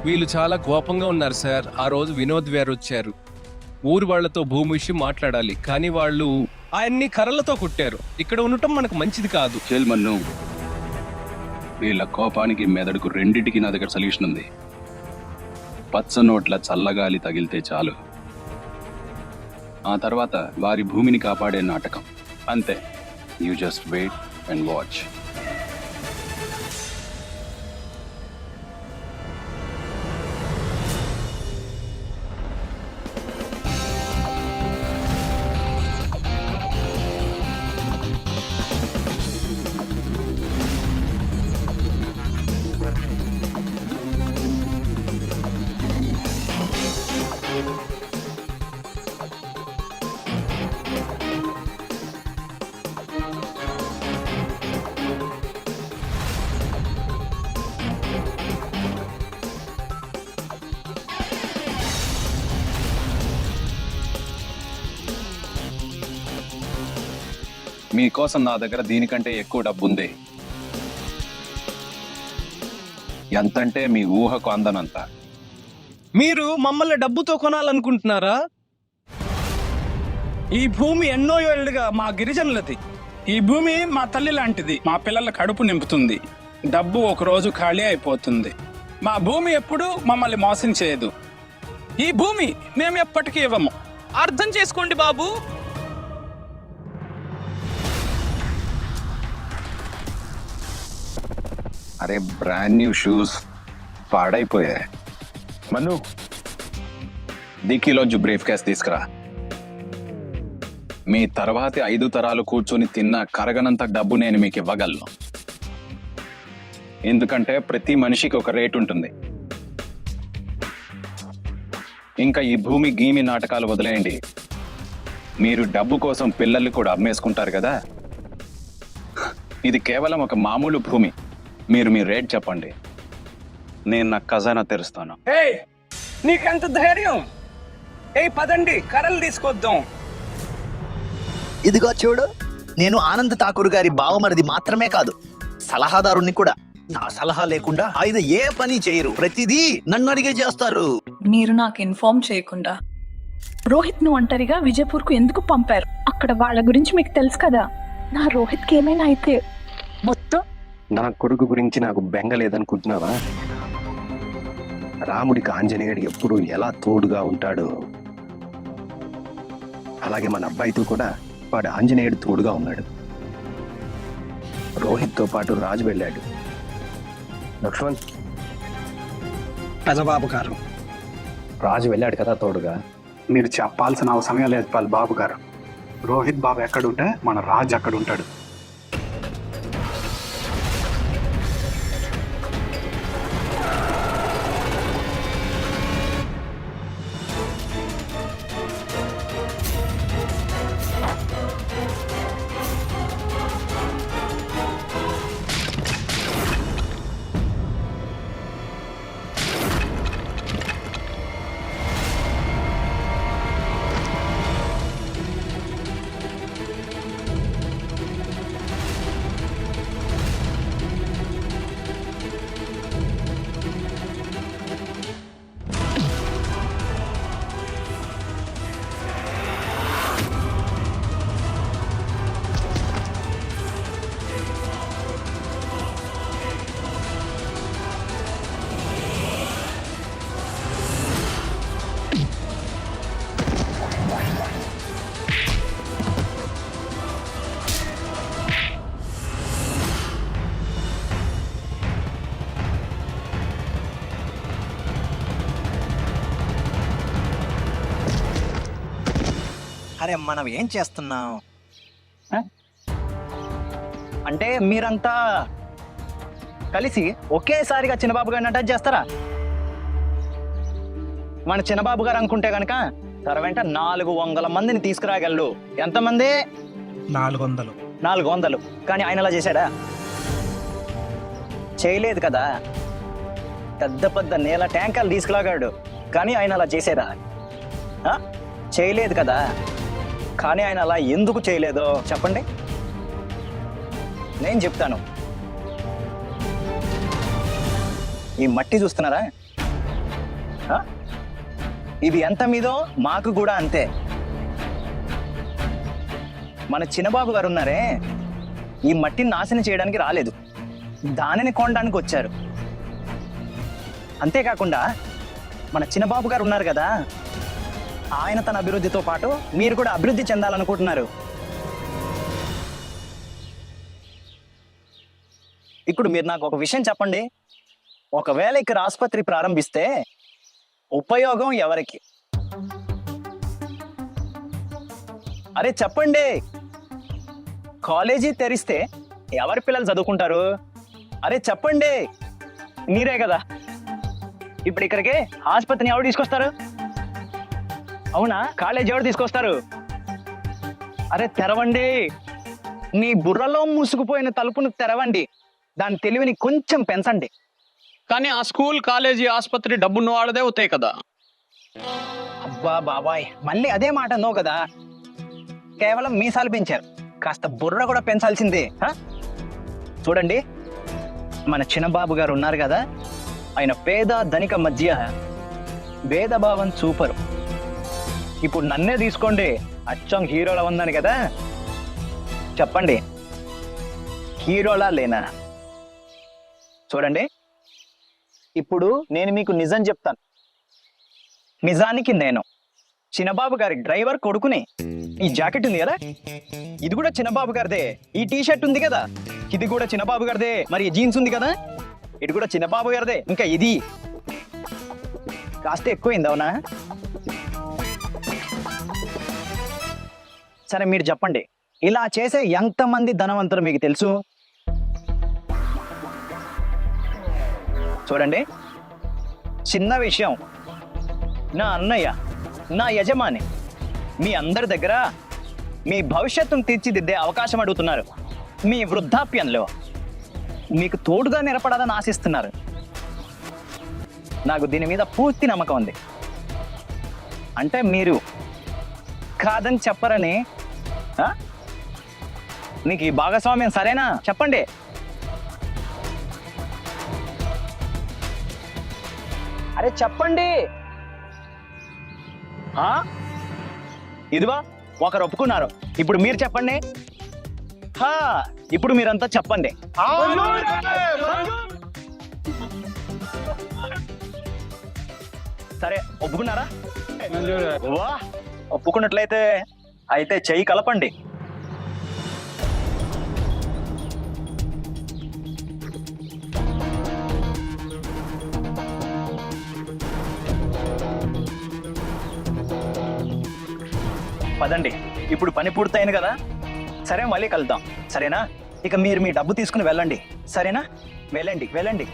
వీళ్ళు చాలా కోపంగా ఉన్నారు సార్. ఆ రోజు వినోద్ గారు వచ్చారు. ఊరు వాళ్లతో భూమి విషయం మాట్లాడాలి, కానీ వాళ్ళు ఆయన్ని కర్రలతో కుట్టారు. ఇక్కడ ఉండటం మనకు మంచిది కాదు. మన్ను, వీళ్ళ కోపానికి మెదడుకు రెండిటికి నా దగ్గర సొల్యూషన్ ఉంది. పచ్చ నోట్ల చల్లగాలి తగిలితే చాలు, ఆ తర్వాత వారి భూమిని కాపాడే నాటకం. అంతే. You just wait and watch. మీకోసం నా దగ్గర దీనికంటే ఎక్కువ డబ్బు ఉంది. ఎంతంటే మీ ఊహకు అందనంత. మీరు మమ్మల్ని డబ్బుతో కొనాలనుకుంటున్నారా? ఈ భూమి ఎన్నో ఏళ్లుగా మా గిరిజనులది. ఈ భూమి మా తల్లి లాంటిది. మా పిల్లల కడుపు నింపుతుంది. డబ్బు ఒకరోజు ఖాళీ అయిపోతుంది. మా భూమి ఎప్పుడూ మమ్మల్ని మోసం చేయదు. ఈ భూమి మేము ఎప్పటికీ ఇవ్వము. అర్థం చేసుకోండి బాబు. అరే, బ్రాండ్ న్యూ షూస్ పాడైపోయాయి. మన్ను, డిక్కీలోంచి బ్రీఫ్ కేస్ తీసుకురా. మీ తర్వాతి 5 తరాలు కూర్చొని తిన్న కరగనంత డబ్బు నేను మీకు ఇవ్వగలను. ఎందుకంటే ప్రతి మనిషికి ఒక రేటు ఉంటుంది. ఇంకా ఈ భూమి గీమి నాటకాలు వదిలేయండి. మీరు డబ్బు కోసం పిల్లల్ని కూడా అమ్మేసుకుంటారు కదా. ఇది కేవలం ఒక మామూలు భూమి. మీరు మీ రేట్ చెప్పండి, నేను నా ఖజానా తెరుస్తాను. ఏయ్, నీకెంత ధైర్యం? ఏయ్, పదండి, కర్రలు తీసుకొద్దాం. ఇదిగో చూడు, నేను ఆనంద్ ఠాకూర్ గారి బావమరిది మాత్రమే కాదు, సలహాదారుణ్ణి కూడా. నా సలహా లేకుండా ఆయన ఏ పని చేయరు. ప్రతిదీ నన్ను అడిగే చేస్తారు. మీరు నాకు ఇన్ఫార్మ్ చేయకుండా రోహిత్ ను ఒంటరిగా విజయపూర్ కు ఎందుకు పంపారు? అక్కడ వాళ్ళ గురించి మీకు తెలుసు కదా. నా రోహిత్ కి ఏమైనా అయితే మొత్తం నా కొడుకు గురించి నాకు బెంగ లేదనుకుంటున్నావా? రాముడికి ఆంజనేయుడు ఎప్పుడు ఎలా తోడుగా ఉంటాడు, అలాగే మన అబ్బాయితో కూడా వాడు ఆంజనేయుడు తోడుగా ఉన్నాడు. రోహిత్తో పాటు రాజు వెళ్ళాడు. లక్ష్మణ్, పెదబాబు గారు, రాజు వెళ్ళాడు కదా తోడుగా. మీరు చెప్పాల్సిన అవసరం లేదు బాబు గారు. రోహిత్ బాబు ఎక్కడుంటే మన రాజు అక్కడ ఉంటాడు. అరే, మనం ఏం చేస్తున్నాం అంటే మీరంతా కలిసి ఒకేసారిగా చిన్నబాబు గారిని అటాచ్ చేస్తారా? మన చిన్నబాబు గారు అనుకుంటే కనుక తన వెంట 400 మందిని తీసుకురాగలడు. ఎంతమంది? 400. కానీ ఆయన అలా చేశాడా? చేయలేదు కదా. పెద్ద పెద్ద నీళ్ళ ట్యాంకర్లు తీసుకురాగాడు, కానీ ఆయన అలా చేశాడా? చేయలేదు కదా. కానీ ఆయన అలా ఎందుకు చేయలేదో చెప్పండి, నేను చెప్తాను. ఈ మట్టి చూస్తున్నారా? ఆ? ఇది ఎంత మీదో మాకు కూడా అంతే. మన చిన్నబాబు గారు ఉన్నారే, ఈ మట్టిని నాశనం చేయడానికి రాలేదు, దానిని కొనడానికి వచ్చారు. అంతేకాకుండా మన చిన్నబాబు గారు ఉన్నారు కదా, ఆయన తన అభివృద్ధితో పాటు మీరు కూడా అభివృద్ధి చెందాలనుకుంటున్నారు. ఇప్పుడు మీరు నాకు ఒక విషయం చెప్పండి, ఒకవేళ ఇక్కడ ఆసుపత్రి ప్రారంభిస్తే ఉపయోగం ఎవరికి? అరే చెప్పండి. కాలేజీ తెరిస్తే ఎవరి పిల్లలు చదువుకుంటారు? అరే చెప్పండి. మీరే కదా. ఇప్పుడు ఇక్కడికి ఆసుపత్రిని ఎవరు తీసుకొస్తారు? అవునా, కాలేజీ ఎవరు తీసుకొస్తారు? అరే తెరవండి. మీ బుర్రలో మూసుకుపోయిన తలుపును తెరవండి, దాని తెలివిని కొంచెం పెంచండి. కానీ ఆ స్కూల్, కాలేజీ, ఆసుపత్రి డబ్బున్న వాళ్ళదే అవుతాయి కదా. అబ్బా బాబాయ్, మళ్ళీ అదే మాట అన్నావు కదా. కేవలం మీసాలు పెంచారు, కాస్త బుర్ర కూడా పెంచాల్సిందే. చూడండి, మన చిన్నబాబు గారు ఉన్నారు కదా, ఆయన పేద ధనిక మధ్య భేదభావం చూపరు. ఇప్పుడు నన్నే తీసుకోండి, అచ్చం హీరోలా ఉందని కదా. చెప్పండి, హీరోలా లేనా? చూడండి, ఇప్పుడు నేను మీకు నిజం చెప్తాను. నిజానికి నేను చిన్నబాబు గారి డ్రైవర్ కొడుకుని. ఈ జాకెట్ ఉంది కదా, ఇది కూడా చిన్నబాబు గారిదే. ఈ టీ షర్ట్ ఉంది కదా, ఇది కూడా చిన్నబాబు గారిదే. మరి ఈ జీన్స్ ఉంది కదా, ఇది కూడా చిన్నబాబు గారిదే. ఇంకా ఇది కాస్త ఎక్కువైంది, అవునా? సరే మీరు చెప్పండి, ఇలా చేసే ఎంతమంది ధనవంతులు మీకు తెలుసు? చూడండి, చిన్న విషయం, నా అన్నయ్య, నా యజమాని మీ అందరి దగ్గర మీ భవిష్యత్తును తీర్చిదిద్దే అవకాశం అడుగుతున్నారు. మీ వృద్ధాప్యంలో మీకు తోడుగా నిలబడాలని ఆశిస్తున్నారు. నాకు దీని మీద పూర్తి నమ్మకం ఉంది. అంటే మీరు కాదని చెప్పరని? నీకు ఈ భాగస్వామ్యం సరేనా? చెప్పండి. అరే చెప్పండి. ఇదివా ఒకరు ఒప్పుకున్నారు, ఇప్పుడు మీరు చెప్పండి. ఇప్పుడు మీరంతా చెప్పండి. సరే, ఒప్పుకున్నారా? వా, ఒప్పుకున్నట్లయితే అయితే చెయ్యి కలపండి. పదండి, ఇప్పుడు పని పూర్తయింది కదా. సరే, మళ్ళీ కలుద్దాం, సరేనా? ఇక మీరు మీ డబ్బు తీసుకుని వెళ్ళండి, సరేనా? వెళ్ళండి వెళ్ళండి.